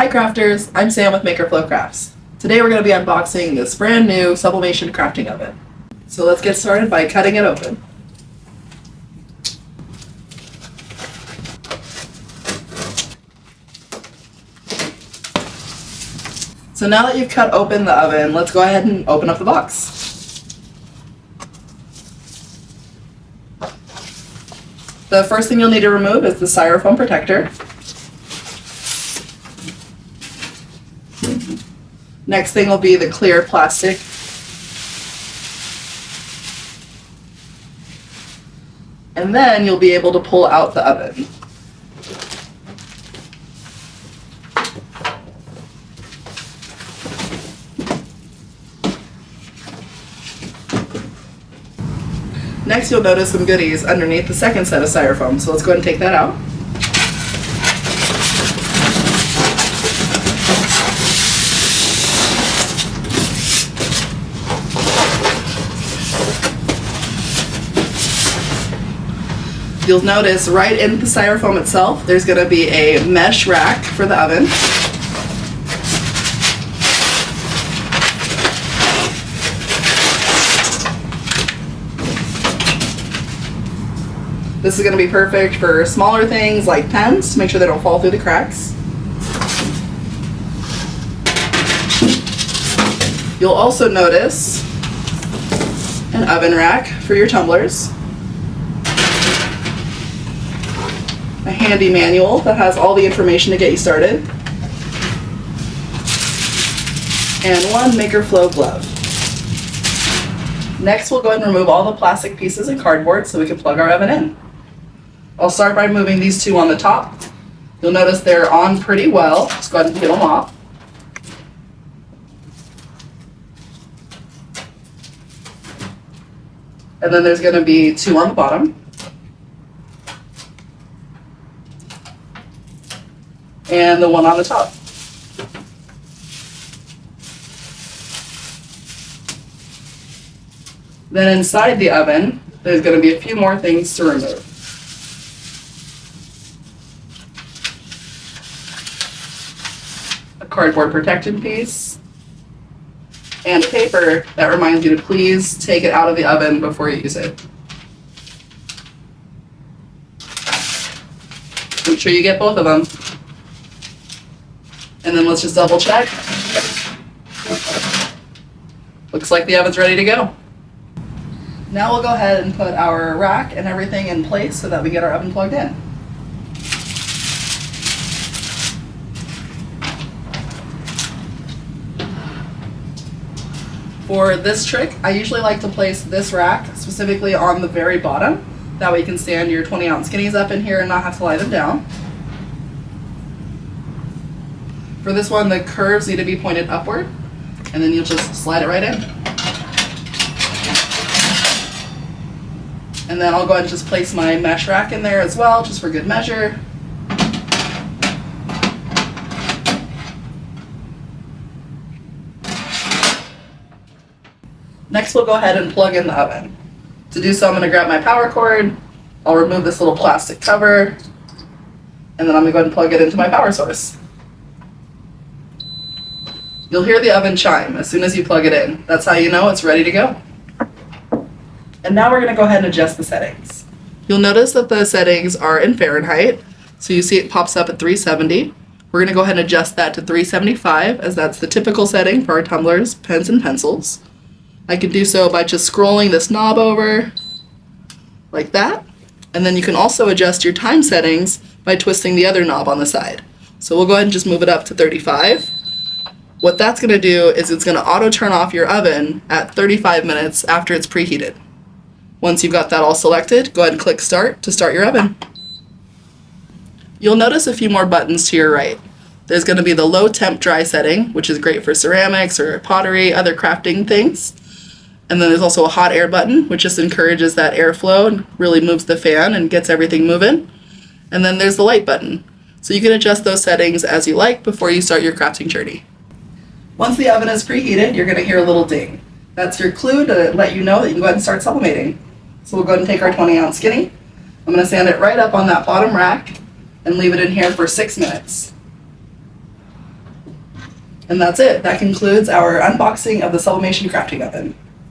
Hi crafters, I'm Sam with MakerFlo Crafts. Today we're going to be unboxing this brand new Sublimation crafting oven. So let's get started by cutting it open. So now that you've cut open the oven, let's go ahead and open up the box. The first thing you'll need to remove is the styrofoam protector. Next thing will be the clear plastic. And then you'll be able to pull out the oven. Next you'll notice some goodies underneath the second set of styrofoam, so let's go ahead and take that out. You'll notice right in the styrofoam itself, there's going to be a mesh rack for the oven. This is going to be perfect for smaller things like pens to make sure they don't fall through the cracks. You'll also notice an oven rack for your tumblers. A handy manual that has all the information to get you started, and one MakerFlo glove. Next we'll go ahead and remove all the plastic pieces and cardboard so we can plug our oven in. I'll start by moving these two on the top. You'll notice they're on pretty well. Just go ahead and peel them off. And then there's going to be two on the bottom. And the one on the top. Then inside the oven, there's going to be a few more things to remove. A cardboard protection piece, and a paper that reminds you to please take it out of the oven before you use it. Make sure you get both of them. And then let's just double check. Looks like the oven's ready to go. Now we'll go ahead and put our rack and everything in place so that we get our oven plugged in. For this trick, I usually like to place this rack specifically on the very bottom. That way you can stand your 20-ounce skinnies up in here and not have to lie them down. For this one, the curves need to be pointed upward, and then you'll just slide it right in. And then I'll go ahead and just place my mesh rack in there as well, just for good measure. Next, we'll go ahead and plug in the oven. To do so, I'm going to grab my power cord, I'll remove this little plastic cover, and then I'm going to go ahead and plug it into my power source. You'll hear the oven chime as soon as you plug it in. That's how you know it's ready to go. And now we're going to go ahead and adjust the settings. You'll notice that the settings are in Fahrenheit, so you see it pops up at 370. We're going to go ahead and adjust that to 375, as that's the typical setting for our tumblers, pens, and pencils. I can do so by just scrolling this knob over, like that. And then you can also adjust your time settings by twisting the other knob on the side. So we'll go ahead and just move it up to 35. What that's going to do is it's going to auto turn off your oven at 35 minutes after it's preheated. Once you've got that all selected, go ahead and click Start to start your oven. You'll notice a few more buttons to your right. There's going to be the low temp dry setting, which is great for ceramics or pottery, other crafting things. And then there's also a hot air button, which just encourages that airflow and really moves the fan and gets everything moving. And then there's the light button. So you can adjust those settings as you like before you start your crafting journey. Once the oven is preheated, you're going to hear a little ding. That's your clue to let you know that you can go ahead and start sublimating. So we'll go ahead and take our 20-ounce skinny. I'm going to stand it right up on that bottom rack and leave it in here for 6 minutes. And that's it. That concludes our unboxing of the Sublimation crafting oven.